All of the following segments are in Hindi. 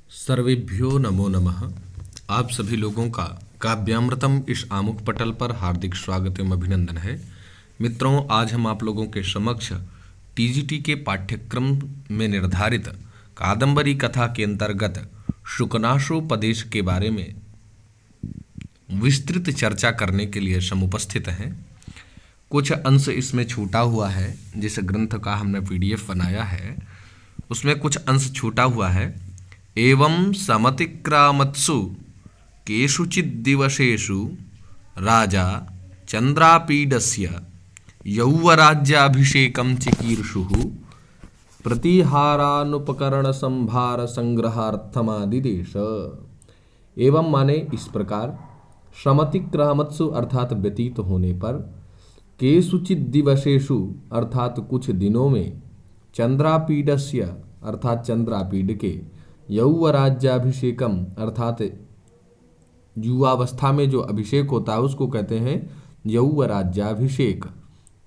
सर्वेभ्यो नमो नमः। आप सभी लोगों का काव्यामृतम इस आमुख पटल पर हार्दिक स्वागत एवं अभिनंदन है। मित्रों, आज हम आप लोगों के समक्ष टीजीटी के पाठ्यक्रम में निर्धारित कादंबरी कथा के अंतर्गत शुकनाशोपदेश के बारे में विस्तृत चर्चा करने के लिए समुपस्थित हैं। कुछ अंश इसमें छूटा हुआ है। जिस ग्रंथ का हमने पीडीएफ बनाया है उसमें कुछ अंश छूटा हुआ है। एवं समतिक्रामत्सु केषुचित् दिवसेषु राजा चंद्रापीडस्य यौवराज्याभिषेकं चिकीर्षुः प्रतिहारानुपकरण संभार संग्रहार्थमादिदेश। एवं माने इस प्रकार, समतिक्रामत्सु अर्थात व्यतीत होने पर, केषुचित् दिवसेषु अर्थात कुछ दिनों में, चंद्रापीडस्य अर्थात चंद्रापीड के, यौवराज्याभिषेकम अर्थात युवावस्था में जो अभिषेक होता है उसको कहते हैं यौवराज्याभिषेक,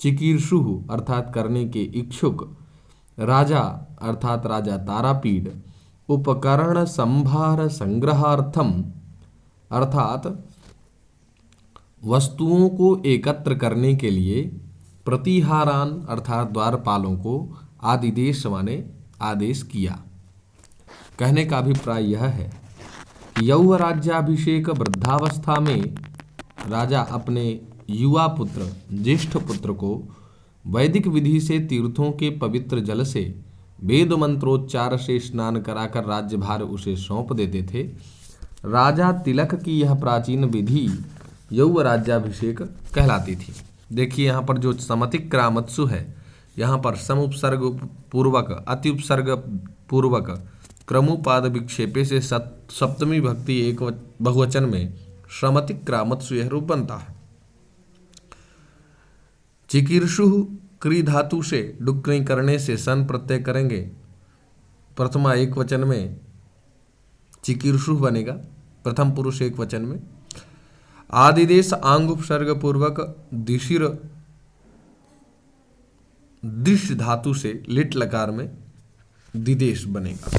चिकीर्षु अर्थात करने के इच्छुक, राजा अर्थात राजा तारापीड, उपकरण संभार संग्रहार्थम अर्थात वस्तुओं को एकत्र करने के लिए, प्रतिहारान अर्थात द्वारपालों को, आदिदेश माने आदेश किया। कहने का अभिप्राय यह है कि यौवराज्याभिषेक वृद्धावस्था में राजा अपने युवा पुत्र, ज्येष्ठ पुत्र को वैदिक विधि से तीर्थों के पवित्र जल से वेद मंत्रोच्चार से स्नान कराकर राज्यभार उसे सौंप देते थे। राजा तिलक की यह प्राचीन विधि यौवराज्याभिषेक कहलाती थी। देखिए यहाँ पर जो समतिक्रामत्सु है, यहाँ पर समुपसर्ग पूर्वक, अति उपसर्ग पूर्वक, क्रमोपाद विक्षेपे से सप्तमी भक्ति एक बहुवचन में समतिक्रामत्सु यह रूप बनता है। चिकीर्षु क्री धातु से डुक्री करने से सन प्रत्यय करेंगे, प्रथमा एक वचन में चिकीर्षु बनेगा, प्रथम पुरुष एक वचन में। आदिदेश आंग उपसर्ग पूर्वक दिशिर दिश धातु से लिट लकार में दिदेश बनेगा।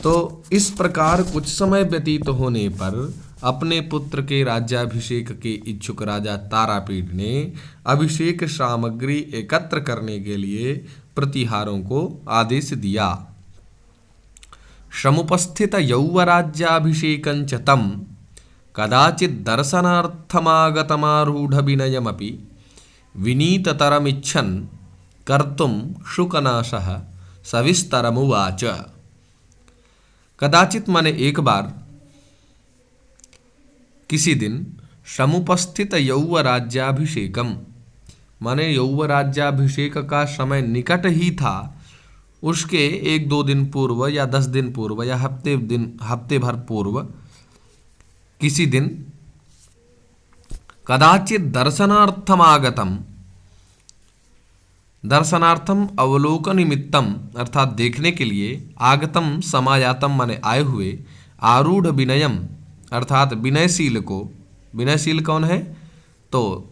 तो इस प्रकार कुछ समय व्यतीत होने पर अपने पुत्र के राज्याभिषेक के इच्छुक राजा तारापीड ने अभिषेक सामग्री एकत्र करने के लिए प्रतिहारों को आदेश दिया। समुपस्थित यौवराज्याभिषेकं च तं कदाचित् दर्शनार्थमागतमारूढ़ विनयमपि विनीततरमिच्छन् कर्तुं शुकनाशः सविस्तरमुवाच। कदाचित माने एक बार, किसी दिन, समुपस्थित यौवराज्याभिषेकम माने यौवराज्याभिषेक का समय निकट ही था। उसके एक दो दिन पूर्व या 10 दिन पूर्व या हफ्ते भर पूर्व किसी दिन, कदाचित दर्शनार्थमागतम, दर्शनार्थम अवलोकन निमित्तम अर्थात देखने के लिए, आगतम समायातम माने आए हुए, आरूढ़ विनयम अर्थात विनयशील को, विनयशील कौन है? तो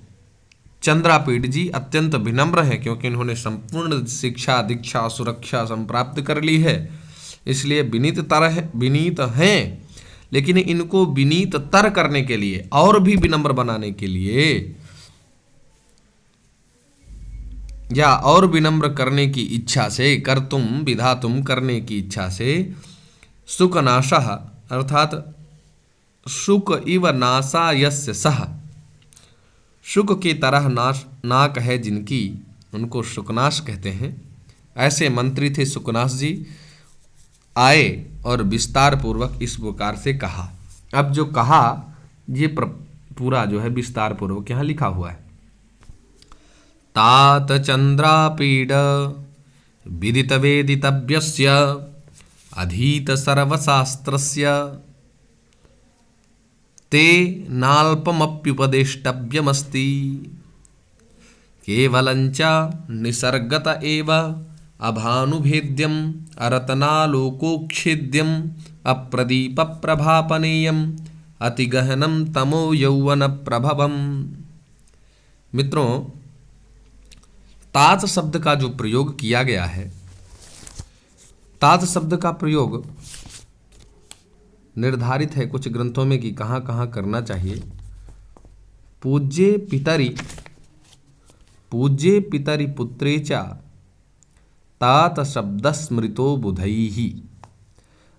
चंद्रापीड जी अत्यंत विनम्र हैं, क्योंकि इन्होंने संपूर्ण शिक्षा दीक्षा सुरक्षा संप्राप्त कर ली है, इसलिए विनीत हैं। लेकिन इनको विनीत तर करने के लिए और भी विनम्र बनाने के लिए या और विनम्र करने की इच्छा से, कर्तुम विधातुम करने की इच्छा से, शुकनाशः अर्थात शुक इव नासा यस्य सह, शुक की तरह नाक है जिनकी, उनको शुकनाश कहते हैं। ऐसे मंत्री थे शुकनाश जी। आए और विस्तार पूर्वक इस प्रकार से कहा। अब जो कहा ये पूरा जो है विस्तार पूर्वक यहाँ लिखा हुआ है। तात चंद्रापीड विदित वेदितव्यस्य अधीत सर्वशास्त्रस्य ते नाल्पमप्युपदेष्टव्यमस्ति केवलञ्च निसर्गत एव अभानुभेद्यम अरतनालोकोच्छेद्यम अप्रदीप प्रभापनेयम अतिगहनम तमो यौवन प्रभवम। मित्रों, तात शब्द का जो प्रयोग किया गया है, तात शब्द का प्रयोग निर्धारित है कुछ ग्रंथों में कि कहाँ कहाँ करना चाहिए। पूज्ये पितरि पुत्रे च तात शब्द स्मृतो बुधैहि,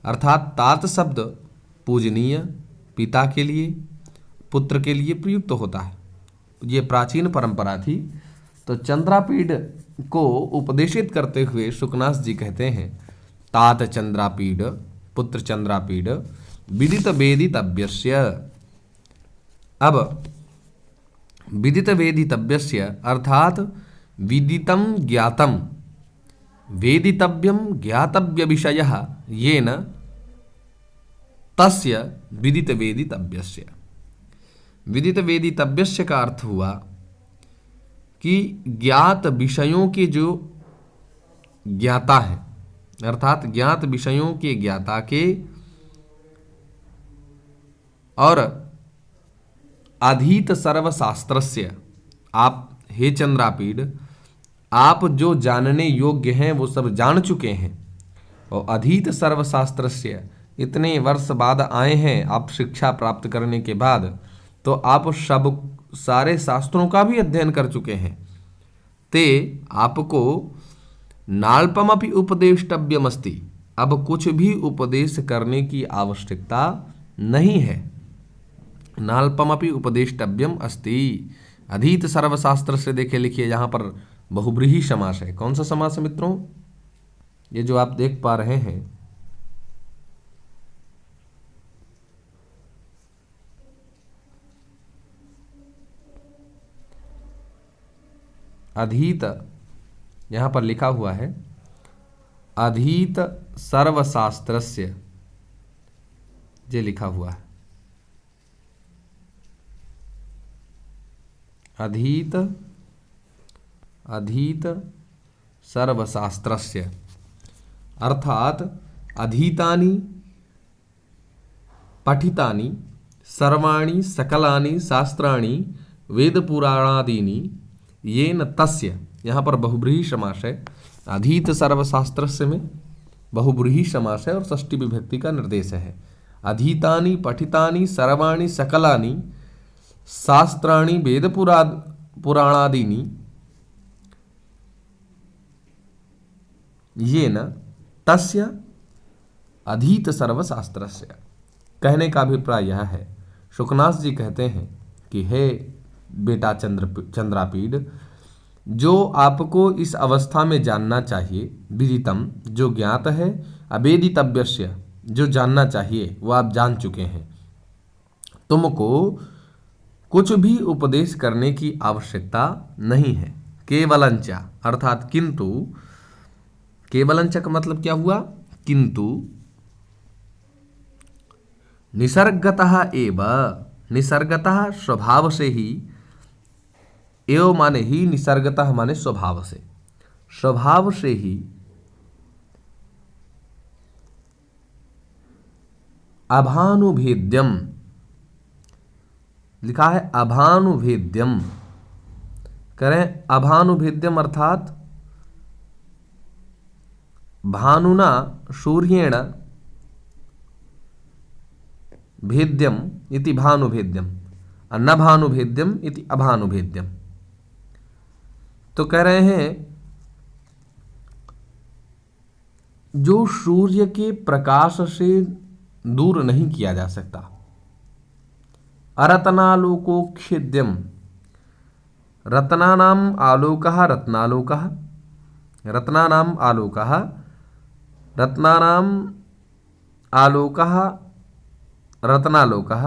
अर्थात तात शब्द पूजनीय, पिता के लिए, पुत्र के लिए प्रयुक्त होता है। ये प्राचीन परंपरा थी। तो चंद्रापीड को उपदेशित करते हुए शुकनाथ जी कहते हैं, तात चंद्रापीड पुत्र चंद्रापीड विदित वेदितव्यस्य। अब विदित वेदितव्यस्य अर्थात विदितम ज्ञातम वेदितव्यम ज्ञातव्य विषयः येन तस्य विदित वेदितव्यस्य। विदित वेदितव्यस्य का अर्थ हुआ कि ज्ञात विषयों के जो ज्ञाता है, अर्थात ज्ञात विषयों के ज्ञाता के और अधीत सर्वशास्त्रस्य, आप हे चंद्रापीड आप जो जानने योग्य हैं वो सब जान चुके हैं, और अधीत सर्वशास्त्रस्य इतने वर्ष बाद आए हैं आप शिक्षा प्राप्त करने के बाद, तो आप सब सारे शास्त्रों का भी अध्ययन कर चुके हैं। ते आपको नाल्पमपि उपदेष्टव्यमस्ति, अब कुछ भी उपदेश करने की आवश्यकता नहीं है। नाल्पमपि उपदेष्टव्यम अस्ति, अधीत सर्वशास्त्र से देखे लिखिए यहाँ पर बहुब्रीहि समास है। कौन सा समास है मित्रों? ये जो आप देख पा रहे हैं, अधीत, यहाँ पर लिखा हुआ है अधीत सर्वशास्त्रस्य, ये लिखा हुआ है अधीत सर्वशास्त्रस्य, अर्थात अधीतानि पठितानि सर्वाणि सकलानि शास्त्राणि वेद पुराणादीनि येन तस्य, यहाँ पर बहुब्रीहि समास है। अधीत सर्वशास्त्रस्य में बहुब्रीहि समास है और षष्ठी विभक्ति का निर्देश है। अधीतानि पठितानि सर्वाणि सकलानि शास्त्राणि वेद पुराणादीनि येन तस्य अधीत सर्वशास्त्रस्य। कहने का अभिप्राय यह है, शुकनाथ जी कहते हैं कि हे बेटा चंद्रापीड, जो आपको इस अवस्था में जानना चाहिए, विदितम जो ज्ञात है, अवेदितव्यस्य जो जानना चाहिए वो आप जान चुके हैं। तुमको कुछ भी उपदेश करने की आवश्यकता नहीं है। केवलंच अर्थात किंतु, केवलंच का मतलब क्या हुआ? किंतु निसर्गतः एव, निसर्गतः स्वभाव से ही, एव माने ही, निसर्गतः माने स्वभाव से, स्वभाव से ही अभानुभेद्यम, लिखा है अभानुभेद्यम, करें अभानुभेद्यम अर्थात भानुना सूर्येण भेद्यम इति भानुभेद्यम, न भानुभेद्यम इति अभानुभेद्यम। तो कह रहे हैं जो सूर्य के प्रकाश से दूर नहीं किया जा सकता। अरत्नालोकोक्षेद्यम, रत्नानाम आलोकः रत्नालोकः, रत्नानाम आलोकः, रत्नानाम आलोकः रत्नालोकः,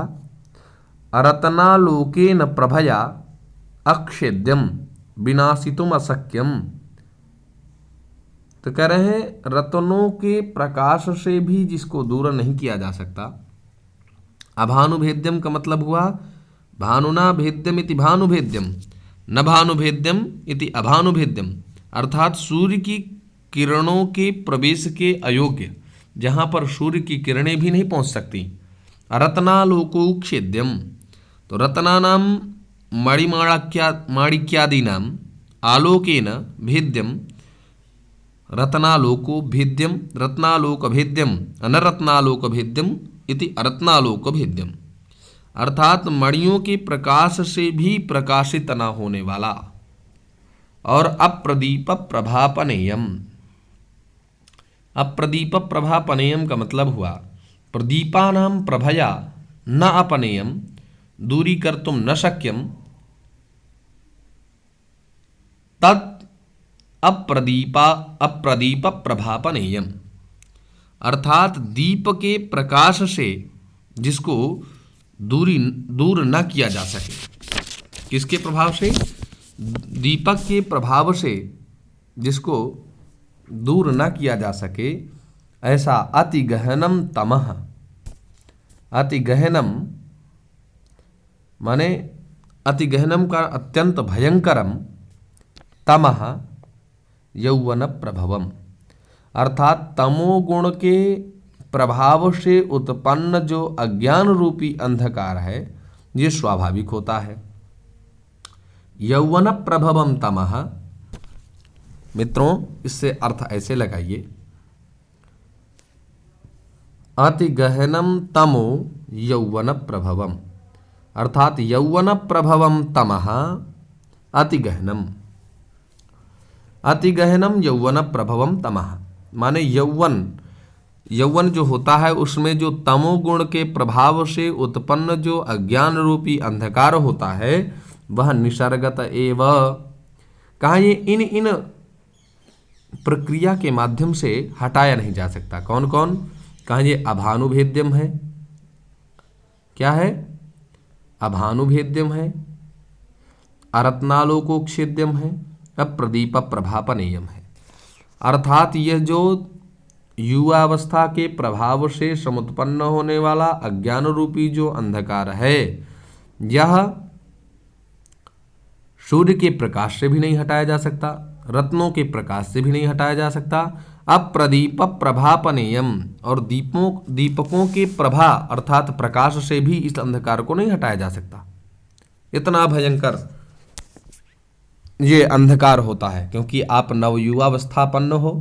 अरत्नालोकेन प्रभया अक्षेद्यम विनाशितुम अशक्यम। तो कह रहे हैं रत्नों के प्रकाश से भी जिसको दूर नहीं किया जा सकता। अभानुभेद्यम का मतलब हुआ भानुना भेद्यम इति भानुभेद्यम, न भानुभेद्यम इति अभानुभेद्यम, अर्थात सूर्य की किरणों के प्रवेश के अयोग्य, जहाँ पर सूर्य की किरणें भी नहीं पहुँच सकती। रत्नालोकोक्षेद्यम, तो रत्नानाम माणिक्यादीनाम आलोकेन भेद्यम रत्नालोको भेद्यम रत्नालोक भेद्यम अनरत्नालोक भेद्यम इति अरत्नालोक भेद्यम, अर्थात मणियों के प्रकाश से भी प्रकाशित न होने वाला और अप्रदीप प्रभापनेयम। अप्रदीप प्रभापनेयम का मतलब हुआ प्रदीपानां प्रभया न अपनेयम दूरीकर्तुं न शक्यम तत् अप्रदीप प्रभापनेयम, अर्थात दीप के प्रकाश से जिसको दूर न किया जा सके। किसके प्रभाव से? दीपक के प्रभाव से जिसको दूर न किया जा सके, ऐसा अति गहनम तमः, अति गहनम माने अति गहनम का अत्यंत भयंकरम, तमः यौवन प्रभवम, अर्थात तमोगुण के प्रभाव से उत्पन्न जो अज्ञान रूपी अंधकार है ये स्वाभाविक होता है। यौवन प्रभवम तमः, मित्रों इससे अर्थ ऐसे लगाइए, अति गहनम तमो यौवन प्रभवम, अर्थात यौवन प्रभवम तमः अति गहनम, अति गहनम यौवन प्रभवम तमः, माने यौवन जो होता है उसमें जो तमोगुण के प्रभाव से उत्पन्न जो अज्ञान रूपी अंधकार होता है वह निसर्गत एव, कहा ये इन प्रक्रिया के माध्यम से हटाया नहीं जा सकता। कौन कौन? कहा ये अभानुभेद्यम है, क्या है? अभानुभेद्यम है, अरत्नालोकोक्षेद्यम है, अप्रदीप प्रभापनेयम है, अर्थात यह जो युवावस्था के प्रभाव से समुत्पन्न होने वाला अज्ञान रूपी जो अंधकार है यह सूर्य के प्रकाश से भी नहीं हटाया जा सकता, रत्नों के प्रकाश से भी नहीं हटाया जा सकता, अप्रदीप प्रभापनेयम, और दीपकों के प्रभा अर्थात प्रकाश से भी इस अंधकार को नहीं हटाया जा सकता। इतना भयंकर ये अंधकार होता है, क्योंकि आप नवयुवावस्थापन्न हो,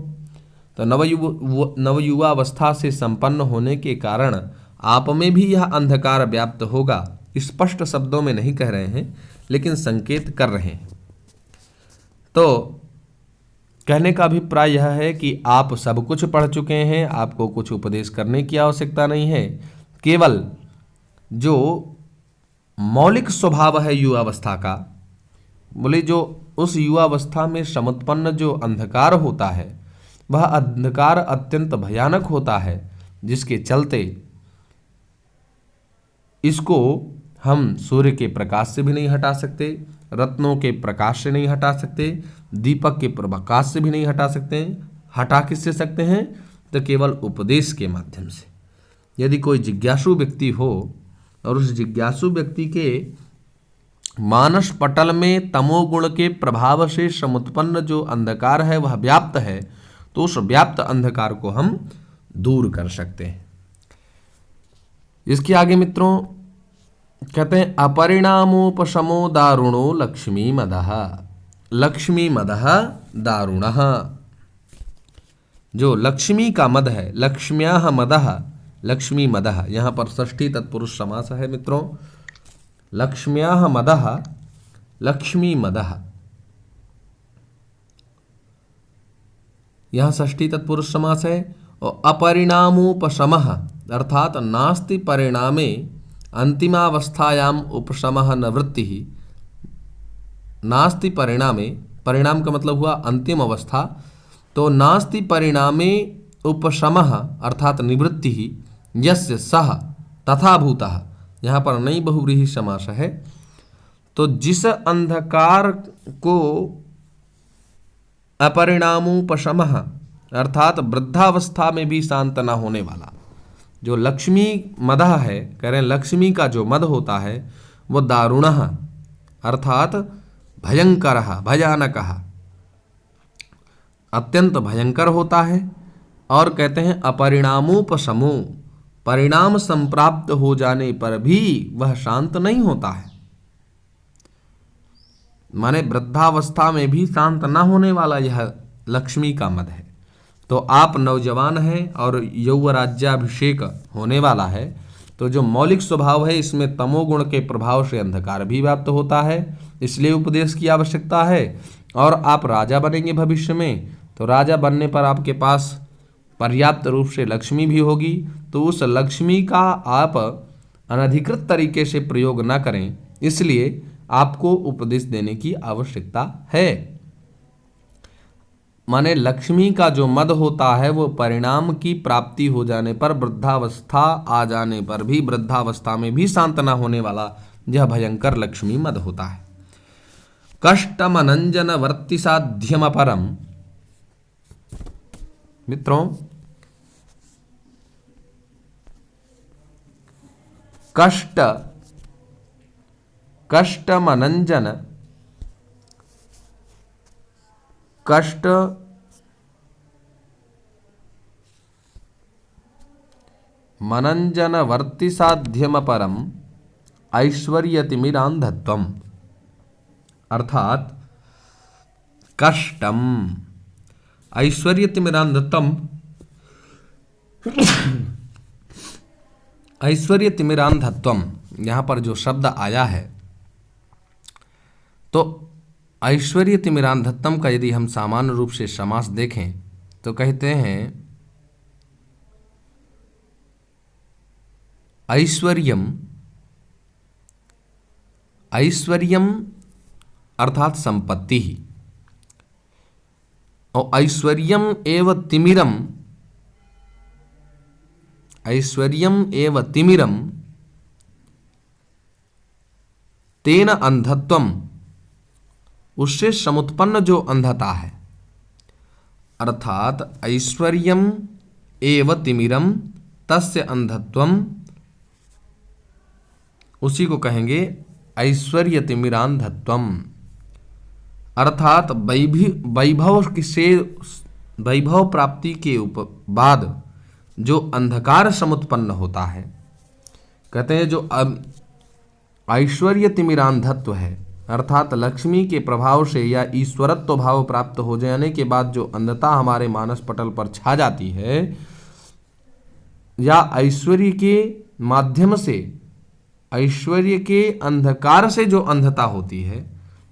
तो नवयुवावस्था से संपन्न होने के कारण आप में भी यह अंधकार व्याप्त होगा। स्पष्ट शब्दों में नहीं कह रहे हैं लेकिन संकेत कर रहे हैं। तो कहने का अभिप्राय यह है कि आप सब कुछ पढ़ चुके हैं, आपको कुछ उपदेश करने की आवश्यकता नहीं है, केवल जो मौलिक स्वभाव है युवावस्था का, बोले जो उस युवावस्था में समुत्पन्न जो अंधकार होता है वह अंधकार अत्यंत भयानक होता है, जिसके चलते इसको हम सूर्य के प्रकाश से भी नहीं हटा सकते, रत्नों के प्रकाश से नहीं हटा सकते, दीपक के प्रकाश से भी नहीं हटा सकते। हटा किससे सकते हैं? तो केवल उपदेश के माध्यम से। यदि कोई जिज्ञासु व्यक्ति हो और उस जिज्ञासु व्यक्ति के मानस पटल में तमोगुण के प्रभाव से समुत्पन्न जो अंधकार है वह व्याप्त है, तो उस व्याप्त अंधकार को हम दूर कर सकते हैं। इसके आगे मित्रों कहते हैं अपरिणामोपशमो दारुणो लक्ष्मी मदः, लक्ष्मी मदः दारुणः, जो लक्ष्मी का मद है, लक्ष्म्याः मदः, लक्ष्मी मदः, यहाँ पर षष्ठी तत्पुरुष समास है मित्रों, लक्ष्म्याः मदः लक्ष्मी मदः, यहाँ षष्ठी तत्पुरुष समास है। और अपरिणामोपशमः अर्थात नास्ति परिणामे अंतिमावस्थायाम उपशमः न वृत्ति, नास्ति परिणामे, परिणाम का मतलब हुआ अंतिम अवस्था, तो नास्ति परिणामे उपशमः अर्थात निवृत्ति ही यस्य सह तथा भूतः, यहाँ पर नई बहुव्रीहि समास है। तो जिस अंधकार को अपरिणामोपशमः अर्थात वृद्धावस्था में भी शांत न होने वाला, जो लक्ष्मी मदः है, कह रहे हैं लक्ष्मी का जो मद होता है वो दारुणः अर्थात भयंकरः भयानकः, अत्यंत भयंकर होता है। और कहते हैं अपरिणामोपशमो, परिणाम संप्राप्त हो जाने पर भी वह शांत नहीं होता है, माने वृद्धावस्था में भी शांत न होने वाला यह लक्ष्मी का मद है। तो आप नौजवान हैं और यौवराज्याभिषेक होने वाला है, तो जो मौलिक स्वभाव है इसमें तमोगुण के प्रभाव से अंधकार भी व्याप्त होता है, इसलिए उपदेश की आवश्यकता है। और आप राजा बनेंगे भविष्य में, तो राजा बनने पर आपके पास पर्याप्त रूप से लक्ष्मी भी होगी, तो उस लक्ष्मी का आप अनधिकृत तरीके से प्रयोग न करें, इसलिए आपको उपदेश देने की आवश्यकता है। माने लक्ष्मी का जो मद होता है वो परिणाम की प्राप्ति हो जाने पर, वृद्धावस्था आ जाने पर भी, वृद्धावस्था में भी शांत न होने वाला यह भयंकर लक्ष्मी मद होता है। कष्टमनंजन वर्ति साध्यम परम। मित्रों, कष्टमनंजन, कष्ट मनंजन वर्ति साध्यम परम ऐश्वर्यतिमिरांधत्वम। अर्थात कष्टम ऐश्वर्यतिमिरांधत्वम, ऐश्वर्यतिमिरांधत्वम, यहाँ पर जो शब्द आया है, तो ऐश्वर्यतिमिरांधत्वम का यदि हम सामान्य रूप से समास देखें तो कहते हैं ऐश्वर्यम, ऐश्वर्यम अर्थात संपत्ति ही, और ऐश्वर्यम एव तिमिरम, ऐश्वर्यम एव तिमिरम तेन अंधत्वम, उससे समुत्पन्न जो अंधता है। अर्थात ऐश्वर्यम एव तिमिरम तस्य अंधत्वम, उसी को कहेंगे ऐश्वर्यतिमिरांधत्वम। अर्थात वैभव प्राप्ति के बाद जो अंधकार समुत्पन्न होता है, कहते हैं जो ऐश्वर्यतिमिरांधत्व है, अर्थात लक्ष्मी के प्रभाव से या ईश्वरत्व भाव प्राप्त हो जाने के बाद जो अंधता हमारे मानस पटल पर छा जाती है, या ऐश्वर्य के माध्यम से, ऐश्वर्य के अंधकार से जो अंधता होती है,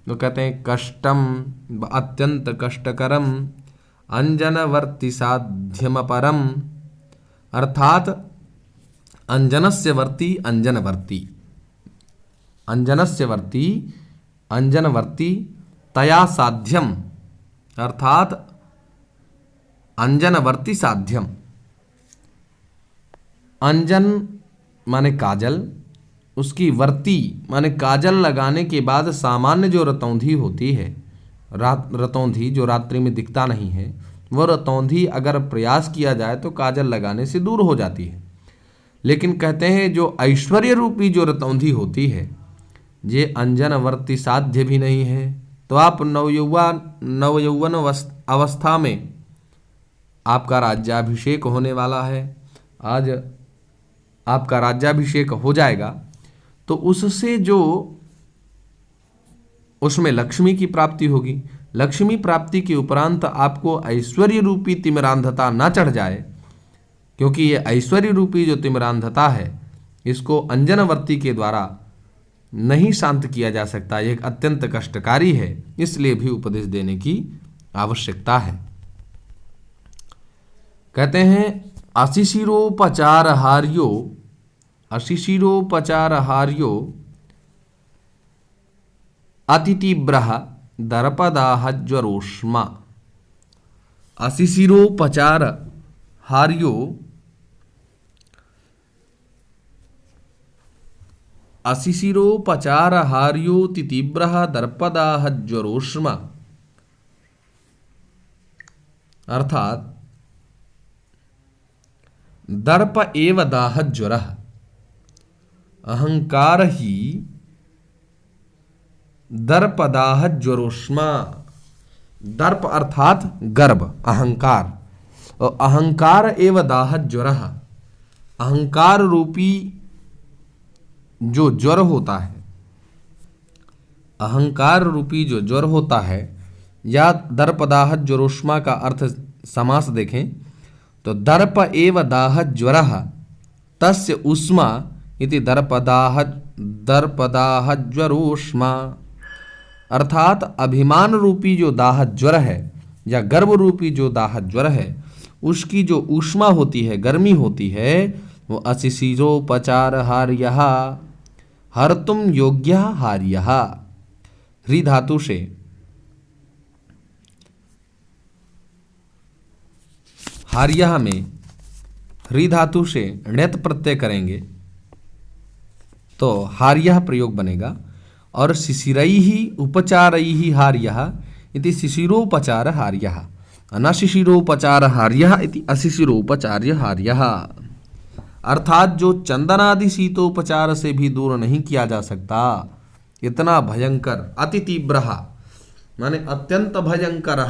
तो कहते हैं कष्टम, अत्यंत कष्टकरम, अंजनवर्ति साध्यम परम। अर्थात अंजनस्य वर्ति, अंजनवर्ति, अंजनस्य वर्ति, अंजनवर्ती तया साध्यम, अर्थात अंजनवर्ती साध्यम। अंजन माने काजल, उसकी वर्ती माने काजल लगाने के बाद सामान्य जो रतौंधी होती है, रतौंधी जो रात्रि में दिखता नहीं है, वह रतौंधी अगर प्रयास किया जाए तो काजल लगाने से दूर हो जाती है। लेकिन कहते हैं जो ऐश्वर्य रूपी जो रतौंधी होती है, ये अंजनवर्ती साध्य भी नहीं है। तो आप नवयौवन अवस्था में आपका राज्याभिषेक होने वाला है, आज आपका राज्याभिषेक हो जाएगा, तो उससे जो उसमें लक्ष्मी की प्राप्ति होगी। लक्ष्मी प्राप्ति के उपरांत आपको ऐश्वर्य रूपी तिमिरांधता न चढ़ जाए, क्योंकि ये ऐश्वर्य रूपी जो तिमिरांधता है इसको अंजनवर्ती के द्वारा नहीं शांत किया जा सकता, यह अत्यंत कष्टकारी है, इसलिए भी उपदेश देने की आवश्यकता है। कहते हैं अशिशिरोपचारहार्यो, अशिशिरोपचारहार्यो अतितीव्रः दर्पदाहज्वरोष्मा। अशिशिरोपचारहार्यो, अशिशिरोपचारहार्योतितीव्रः दर्पदाहज्वरोष्मा। अर्थात दर्प एव दाहज्वरः, अहंकार ही दर्पदाहज्वरोष्मा। दर्प अर्थात गर्व, अहंकार, और अहंकार एव दाहज्वरः, अहंकार रूपी जो ज्वर होता है, अहंकार रूपी जो ज्वर होता है, या दर्पदाहज्वरोष्मा का अर्थ समास देखें तो दर्प एव दाह ज्वरः तस्य उष्मा इति दर्पदाह ज्वरोष्मा। अर्थात अभिमान रूपी जो दाह ज्वर है या गर्व रूपी जो दाह ज्वर है उसकी जो ऊष्मा होती है, गर्मी होती है, वो अशिशिरोपचार हार्यः हर्तुम योग्यः हार्यः। ह्री धातु से हार्यः में ह्री धातु से ण्यत प्रत्यय करेंगे तो हार्यः प्रयोग बनेगा। और शिशिरैः उपचारैः हार्यः इति शिशिरोपचार हार्यः, न शिशिरोपचार हार्यः इति अशिशिरोपचार्य हार्यः। अर्थात जो चंदनादि शीतोपचार से भी दूर नहीं किया जा सकता, इतना भयंकर, अति तीव्र माने अत्यंत भयंकर,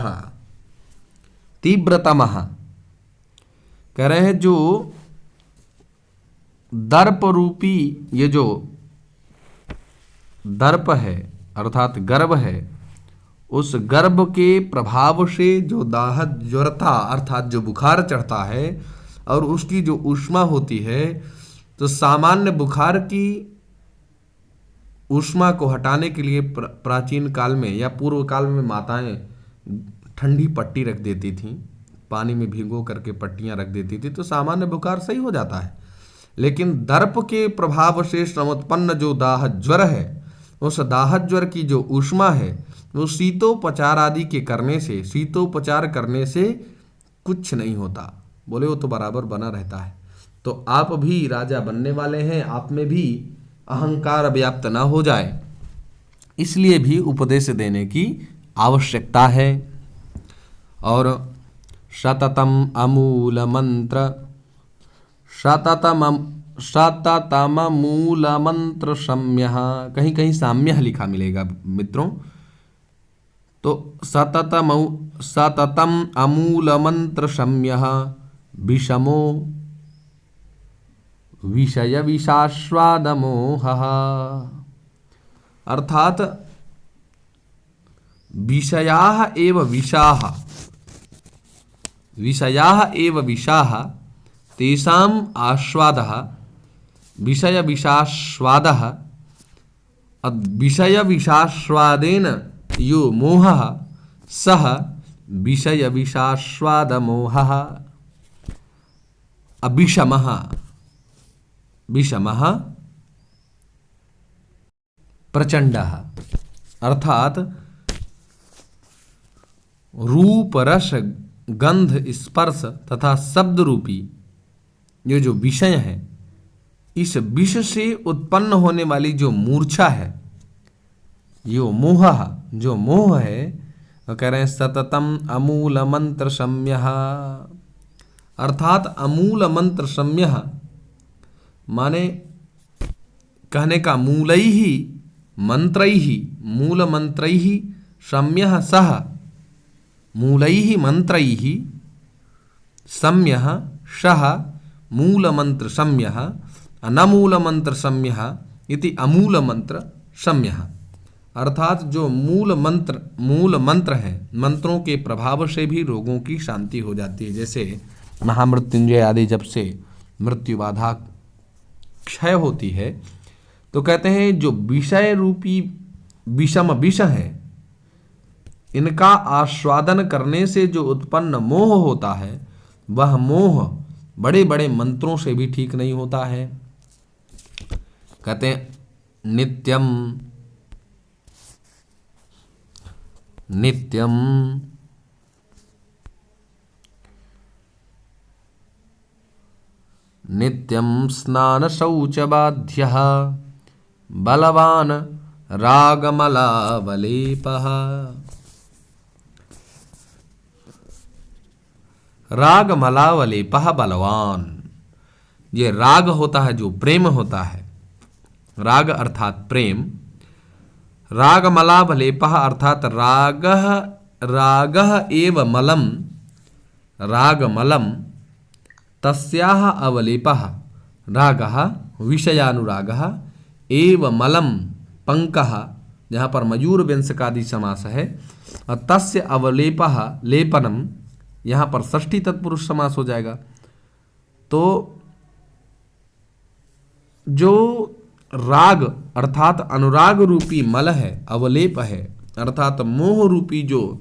तीव्रतम कह रहे हैं जो दर्प रूपी ये जो दर्प है अर्थात गर्भ है, उस गर्भ के प्रभाव से जो दाह ज्वरता अर्थात जो बुखार चढ़ता है और उसकी जो ऊष्मा होती है, तो सामान्य बुखार की ऊष्मा को हटाने के लिए प्राचीन काल में या पूर्व काल में माताएं ठंडी पट्टी रख देती थीं, पानी में भिगो करके पट्टियां रख देती थी, तो सामान्य बुखार सही हो जाता है। लेकिन दर्प के प्रभाव से समुत्पन्न जो दाह ज्वर है, उस दाह ज्वर की जो ऊष्मा है वो शीतोपचार आदि के करने से, शीतोपचार करने से कुछ नहीं होता, बोले वो तो बराबर बना रहता है। तो आप भी राजा बनने वाले हैं, आप में भी अहंकार व्याप्त ना हो जाए, इसलिए भी उपदेश देने की आवश्यकता है। और सततम अमूल मंत्र, सततम मूल मंत्र सम्यः, कहीं कहीं साम्यः लिखा मिलेगा मित्रों, तो सततम अमूल मंत्र सम्यः विषमो विषय विषास्वाद मोहः। अर्थात विषयाः एव विषाः, विषयाः एव विषाः तेषाम् आस्वादः विषय विषास्वादः, विषय विषास्वादेन यो मोहः सः विषय विषास्वाद मोहः अविषमः, विषमः प्रचंडः। अर्थात रूप रस गंध स्पर्श तथा शब्द रूपी ये जो विषय है, इस विष से उत्पन्न होने वाली जो मूर्छा है, यो मोह, जो मोह है, वो कह रहे हैं सततम अमूल मंत्र सम्यः। अर्थात अमूल मंत्र सम्यः माने कहने का मूलैः मंत्रैः, मूल मंत्रैः सम्यः सः, मूलैः मंत्रैः सम्यः सः मूल मंत्र सम्यः, अनमूल मंत्र सम्यः इति अमूल मंत्र सम्यः। अर्थात जो मूल मंत्र है, मंत्रों के प्रभाव से भी रोगों की शांति हो जाती है। जैसे महामृत्युंजय आदि जब से मृत्यु बाधा क्षय होती है, तो कहते हैं जो विषय रूपी विषम विष है, इनका आस्वादन करने से जो उत्पन्न मोह होता है, वह मोह बड़े बड़े मंत्रों से भी ठीक नहीं होता है। कहते हैं नित्यम नित्यम नित्यं स्नान शौच बाध्यः बलवान रागमलावलेपः। रागमलावलेपः बलवान, ये राग होता है जो प्रेम होता है, राग अर्थात प्रेम, रागमलावलेपः अर्थात रागः एव मलम, रागमलम तस्याः अवलेपः, रागः विषयानुरागः एव मलम पंकः, जहाँ पर मयूर व्यंजकादि समास है, और तस्य अवलेपः लेपनम यहाँ पर षष्ठी तत्पुरुष समास हो जाएगा। तो जो राग अर्थात अनुराग रूपी मल है, अवलेप है, अर्थात मोह रूपी जो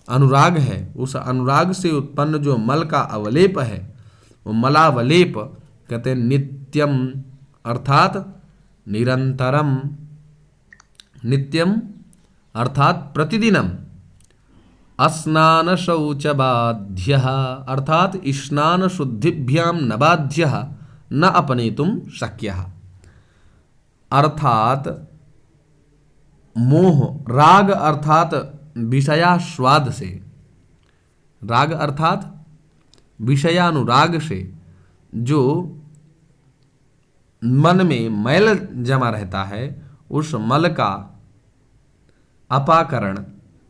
अनुराग है, उस अनुराग से उत्पन्न जो मल का अवलेप है, वो मलावलेप कहते हैं नित्यम अर्थात निरंतरम, नित्यम अर्थात प्रतिदिनम, अस्नान शौच बाध्य अर्थात स्नान शुद्धिभ्याम न बाध्य न अपनेतुम शक्य, अर्थात मोह राग अर्थात विषयास्वाद से, राग अर्थात विषयानुराग से जो मन में मैल जमा रहता है, उस मल का अपाकरण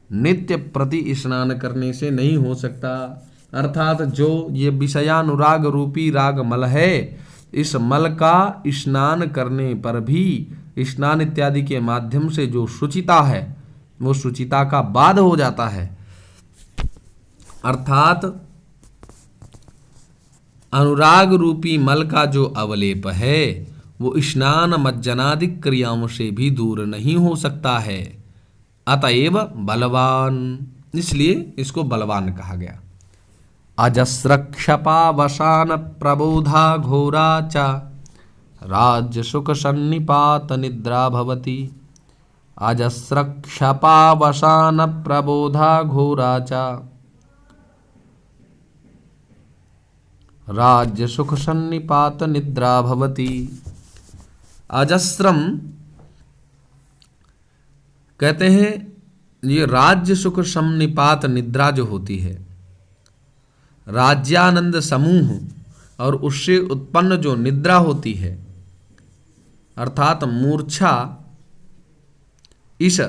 नित्य प्रति स्नान करने से नहीं हो सकता। अर्थात जो ये विषयानुराग रूपी राग मल है, इस मल का स्नान करने पर भी, स्नान इत्यादि के माध्यम से जो शुचिता है, वो शुचिता का बाध हो जाता है। अर्थात अनुराग रूपी मल का जो अवलेप है, वो स्नान मज्जनादि क्रियाओं से भी दूर नहीं हो सकता है। अतएव बलवान, इसलिए इसको बलवान कहा गया। अजस्रक्षपावसान प्रबोधा घोरा च राज्य सुख सन्निपात निद्रा भवति। अजस्रक्षपावसान प्रबोधा घोरा च राज्य सुख सन्निपात निद्रा भवति। अजस्रम कहते हैं ये राज्य सुख सन्निपात निद्रा जो होती है, राज्यानंद समूह और उससे उत्पन्न जो निद्रा होती है, अर्थात मूर्छा, इस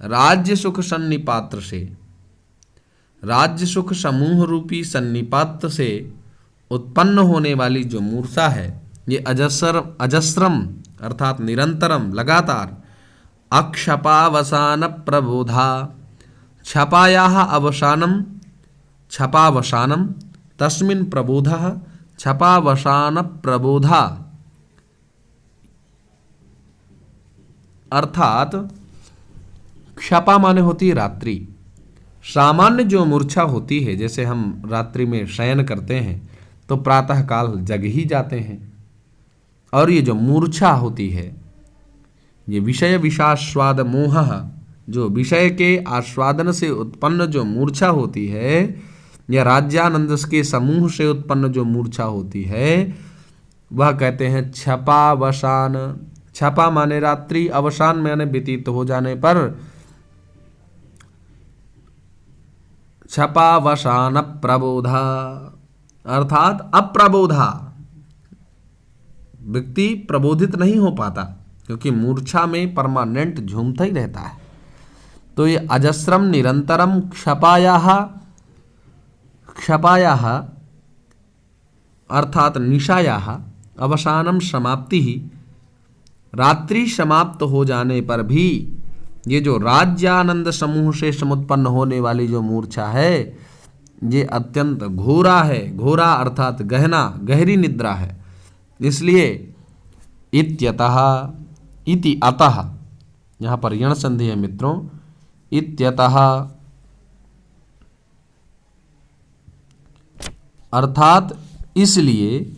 राज्य सुख सन्निपात्र से, राज्य सुख समूह रूपी सन्निपात से उत्पन्न होने वाली जो मूर्छा है, ये अजस्रम अर्थात निरंतरम लगातार, अक्षपावसान प्रबोधा, छपायाः अवसानम छपावसानम तस्मिन् प्रबोधः छपावसान प्रबोधा, अर्थात क्षपा माने होती है रात्रि। सामान्य जो मूर्छा होती है, जैसे हम रात्रि में शयन करते हैं तो प्रातः काल जग ही जाते हैं, और ये जो मूर्छा होती है, ये विषय विषास्वाद मोह, जो विषय के आस्वादन से उत्पन्न जो मूर्छा होती है, या राज्यानंद के समूह से उत्पन्न जो मूर्छा होती है, वह कहते हैं छपावसान। छपा माने रात्रि, अवसान माने व्यतीत हो जाने पर, छपावसान प्रबोधा अर्थात अप्रबोधा, व्यक्ति प्रबोधित नहीं हो पाता क्योंकि मूर्छा में परमानेंट झूमता ही रहता है। तो ये अजस्रम निरंतरम क्षपायाः अर्थात निशायाः अवसानम समाप्ति ही, रात्रि समाप्त हो जाने पर भी ये जो राज्यानंद समूह से समुत्पन्न होने वाली जो मूर्छा है, ये अत्यंत घोरा है। घोरा अर्थात गहना, गहरी निद्रा है। इसलिए इत्यतः, इति अतः, यहाँ पर यण संधि है मित्रों, इत्यतः अर्थात इसलिए,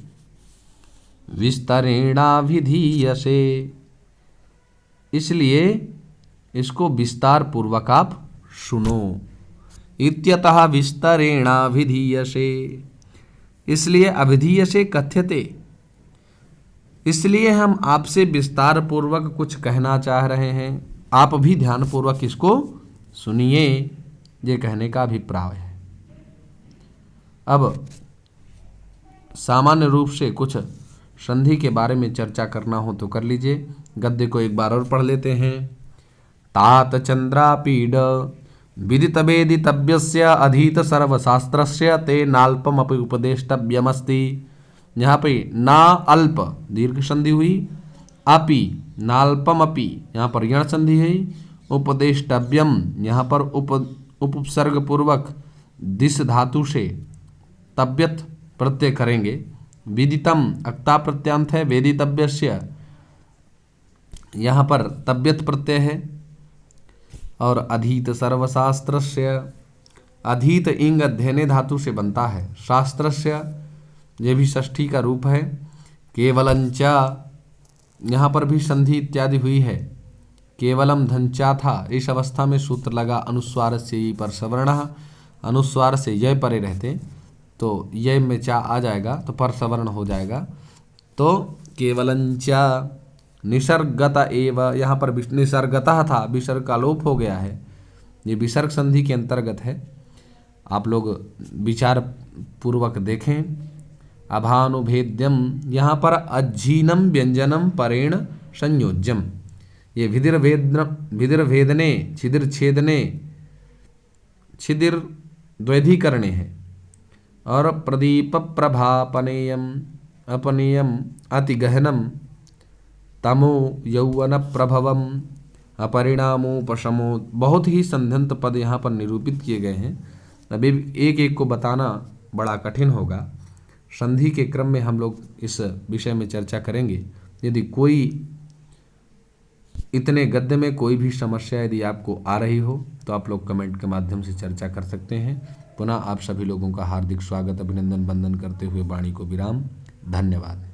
विस्तरेणाभिधीयसे, इसलिए इसको विस्तार पूर्वक आप सुनो। इत्यतः विस्तरेणाभिधीयसे, इसलिए अभिधीयसे कथ्यते, इसलिए हम आपसे विस्तार पूर्वक कुछ कहना चाह रहे हैं, आप भी ध्यान पूर्वक इसको सुनिए, ये कहने का अभिप्राय है। अब सामान्य रूप से कुछ संधि के बारे में चर्चा करना हो तो कर लीजिए। गद्य को एक बार और पढ़ लेते हैं। तात चंद्रापीड विदित वेदितव्यस्य अधीत सर्वशास्त्रस्य ते नाल्पमपि उपदेष्टव्यमस्ति। यहाँ पे ना अल्प दीर्घ संधि हुई, अपि नाल्पमपि यहाँ पर यण संधि है, उपदेष्टव्यम यहाँ पर उपसर्ग पूर्वक दिस धातु से तव्यत प्रत्यय करेंगे। विदितम अक्ता प्रत्यांत है, वेदितव्यस्य यहाँ पर तव्यत प्रत्यय है। और अधीत सर्वशास्त्रस्य, अधीत इंग अध्ययने धातु से बनता है। शास्त्रस्य ये भी षष्ठी का रूप है। केवलंच यहाँ पर भी संधि इत्यादि हुई है। केवलम धंचा था, इस अवस्था में सूत्र लगा अनुस्वार से ई पर सवर्ण, अनुस्वार से यह परे रहते तो यह में चा आ जाएगा तो पर सवर्ण हो जाएगा। तो केवलंचा निसर्गत एव, यहाँ पर निसर्गतः था, विसर्ग का लोप हो गया है, ये विसर्ग संधि के अंतर्गत है। आप लोग विचार पूर्वक देखें। अभानुभेद्यम, यहाँ पर अज्जीनम व्यंजनम परेण संयोज्यम, ये विधिर्भेदने छिदिर छेदने छिदिर द्वैधीकरणे है। और प्रदीप प्रभापनेयम अपनेयम अति गहनम तमो यौवन प्रभवम अपरिणामोपशमो, बहुत ही संध्यंत पद यहाँ पर निरूपित किए गए हैं। अभी एक एक को बताना बड़ा कठिन होगा। संधि के क्रम में हम लोग इस विषय में चर्चा करेंगे। यदि कोई इतने गद्य में कोई भी समस्या यदि आपको आ रही हो तो आप लोग कमेंट के माध्यम से चर्चा कर सकते हैं। पुनः आप सभी लोगों का हार्दिक स्वागत, अभिनंदन, वंदन करते हुए वाणी को विराम। धन्यवाद।